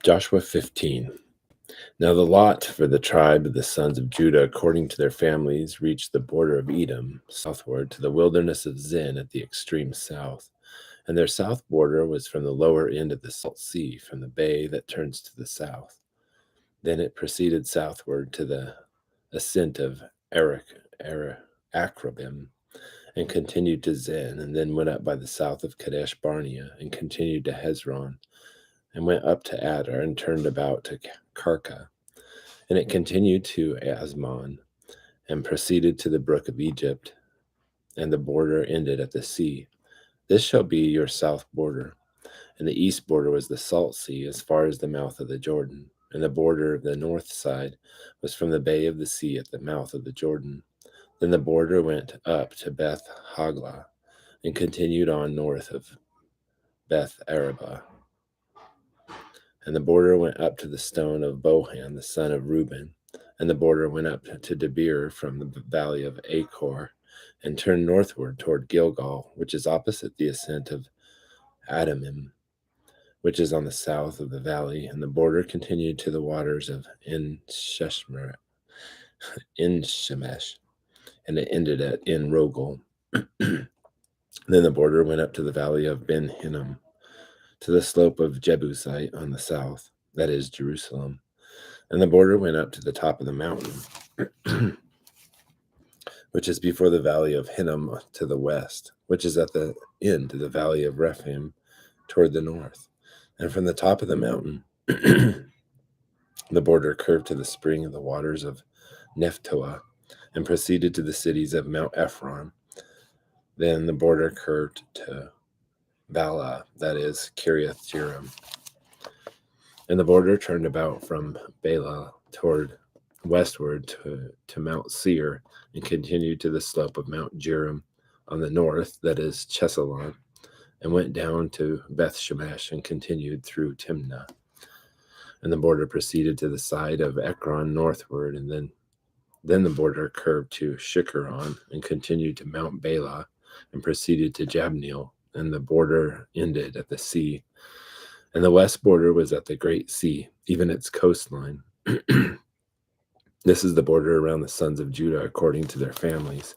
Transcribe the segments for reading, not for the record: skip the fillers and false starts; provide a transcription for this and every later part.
Joshua 15. Now the lot for the tribe of the sons of Judah, according to their families, reached the border of Edom, southward to the wilderness of Zin at the extreme south. And their south border was from the lower end of the Salt Sea, from the bay that turns to the south. Then it proceeded southward to the ascent of Akrabim, and continued to Zin, and then went up by the south of Kadesh Barnea, and continued to Hezron, and went up to Adar, and turned about to Karka. And it continued to Asmon, and proceeded to the brook of Egypt, and the border ended at the sea. This shall be your south border. And the east border was the Salt Sea, as far as the mouth of the Jordan. And the border of the north side was from the bay of the sea at the mouth of the Jordan. Then the border went up to Beth Haglah, and continued on north of Beth Arabah. And the border went up to the stone of Bohan, the son of Reuben. And the border went up to Debir from the valley of Achor, and turned northward toward Gilgal, which is opposite the ascent of Adamim, which is on the south of the valley. And the border continued to the waters of En-Shemesh, and it ended at En-Rogel. Then the border went up to the valley of Ben Hinnom, to the slope of Jebusite on the south, that is Jerusalem. And the border went up to the top of the mountain, which is before the valley of Hinnom to the west, which is at the end of the valley of Rephaim toward the north. And from the top of the mountain, the border curved to the spring of the waters of Nephtoah, and proceeded to the cities of Mount Ephron. Then the border curved to Bala, that is Kiriath Jearim. And the border turned about from Bala toward westward to Mount Seir, and continued to the slope of Mount Jearim on the north, that is Chesalon, and went down to Beth Shemesh, and continued through Timnah. And the border proceeded to the side of Ekron northward, and then the border curved to Shikkeron, and continued to Mount Bala, and proceeded to Jabneel, and the border ended at the sea. And the west border was at the great sea, even its coastline. This is the border around the sons of Judah according to their families.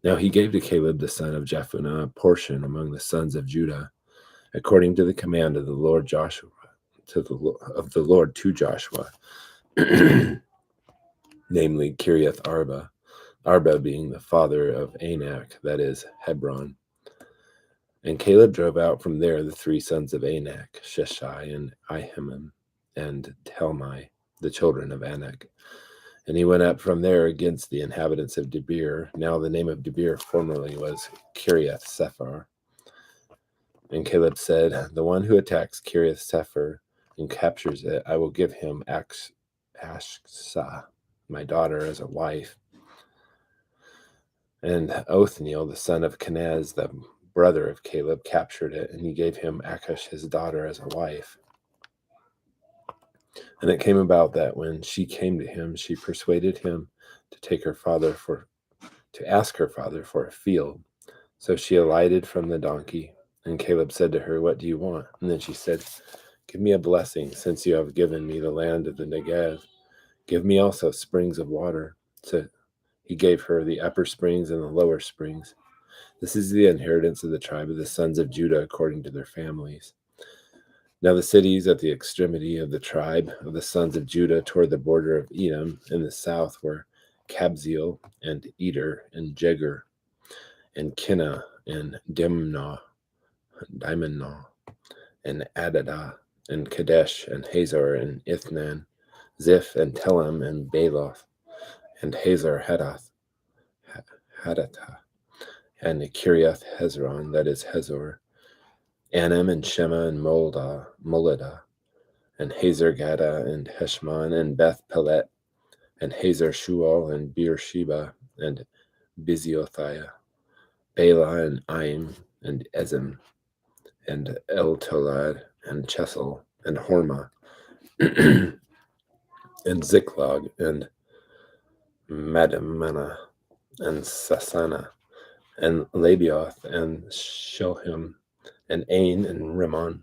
Now he gave to Caleb the son of Jephunneh a portion among the sons of Judah, according to the command of the Lord Joshua, to Joshua, namely Kiriath Arba, Arba being the father of Anak, that is Hebron. And Caleb drove out from there the three sons of Anak, Sheshai and Ahiman, and Talmai, the children of Anak. And he went up from there against the inhabitants of Debir. Now the name of Debir formerly was Kiriath Sephar. And Caleb said, the one who attacks Kiriath Sephar and captures it, I will give him Ashsa, my daughter, as a wife. And Othniel, the son of Kenaz, the brother of Caleb, captured it, and he gave him Achish, his daughter, as a wife. And it came about that when she came to him, she persuaded him to ask her father for a field. So she alighted from the donkey, and Caleb said to her, what do you want? And then she said, give me a blessing, since you have given me the land of the Negev. Give me also springs of water. So he gave her the upper springs and the lower springs. This is the inheritance of the tribe of the sons of Judah according to their families. Now the cities at the extremity of the tribe of the sons of Judah toward the border of Edom in the south were Kabzeel and Eder and Jegur and Kinnah and Dimnah and Adadah and Kadesh and Hazor and Ithnan, Ziph and Telem and Baloth and Hazor Hadathah and Kiriath Hezron, that is Hazor, Anam and Shema and Moladah, and Hazor Gada and Heshmon and Beth Pelet, and Hazor Shual and Beersheba and Biziothia, Bela and Aim and Ezem, and El Tolad and Chesel and Hormah, and Ziklag and Madamana and Sasana, and Labioth and Shilhim, and Ain and Rimmon,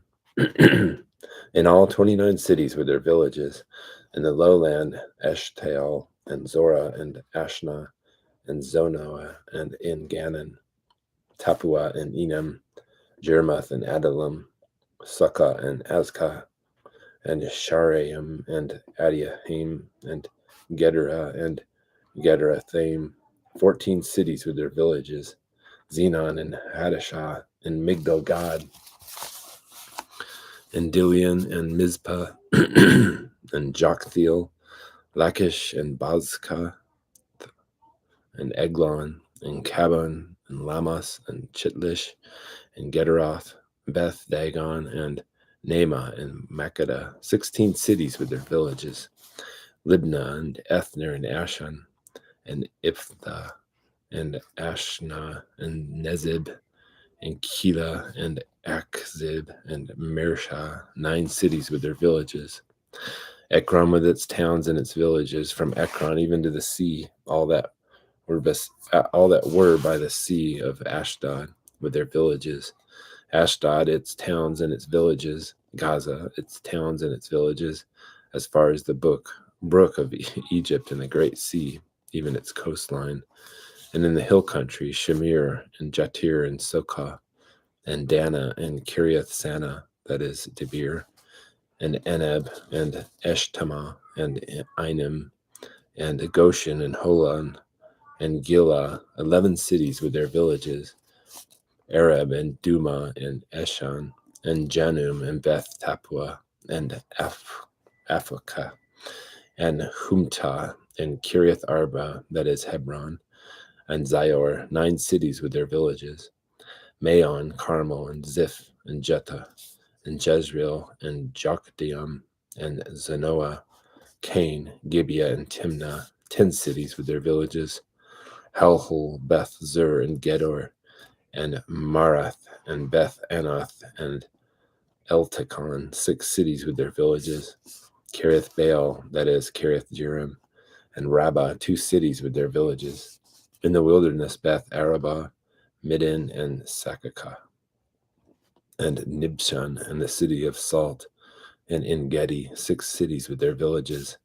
In all 29 cities with their villages, in the lowland, Eshtaol and Zorah and Ashna and Zonoah and En Gannon, Tapua and Enem, Jermuth and Adullam, Sukkah and Azkah, and Sharaim and Adiahim and Gedera and Gederathaim, 14 cities with their villages, Zenon and Hadashah and Migdal Gad, and Dilian and Mizpah, and Joktheel, Lachish and Bazkah, and Eglon, and Kabon, and Lamas, and Chitlish, and Gederoth, Beth Dagon, and Naamah, and Makkedah, 16 cities with their villages, Libnah, and Ethner, and Ashan, and Iphtha, and Ashna, and Nezib, and Keilah, and Achzib, and Mersha, 9 cities with their villages. Ekron with its towns and its villages, from Ekron even to the sea, all that were by the sea of Ashdod with their villages. Ashdod, its towns and its villages. Gaza, its towns and its villages, as far as the brook of Egypt and the great sea, even its coastline. And in the hill country, Shamir and Jatir and Sokah, and Dana and Kiriath Sana, that is Debir, and Eneb and Eshtama and Einim, and Goshen and Holon, and Gilah, 11 cities with their villages, Arab and Duma and Eshan, and Janum and Beth Tapua, and Aphekah, and Humta, and Kiriath Arba, that is Hebron, and Zior, 9 cities with their villages, Maon, Carmel, and Ziph, and Jetha, and Jezreel, and Jokdeam, and Zanoah, Cain, Gibeah, and Timnah, 10 cities with their villages, Halhul, Beth Zur, and Gedor, and Marath, and Beth Anath, and Eltekon, 6 cities with their villages, Kiriath Baal, that is Kiriath Jearim, and Rabbah, 2 cities with their villages. In the wilderness, Beth Arabah, Midden, and Sakakah, and Nibshan, and the city of Salt, and En-Gedi, 6 cities with their villages.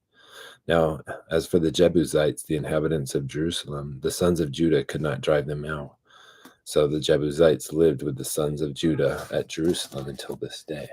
Now, as for the Jebusites, the inhabitants of Jerusalem, the sons of Judah could not drive them out. So the Jebusites lived with the sons of Judah at Jerusalem until this day.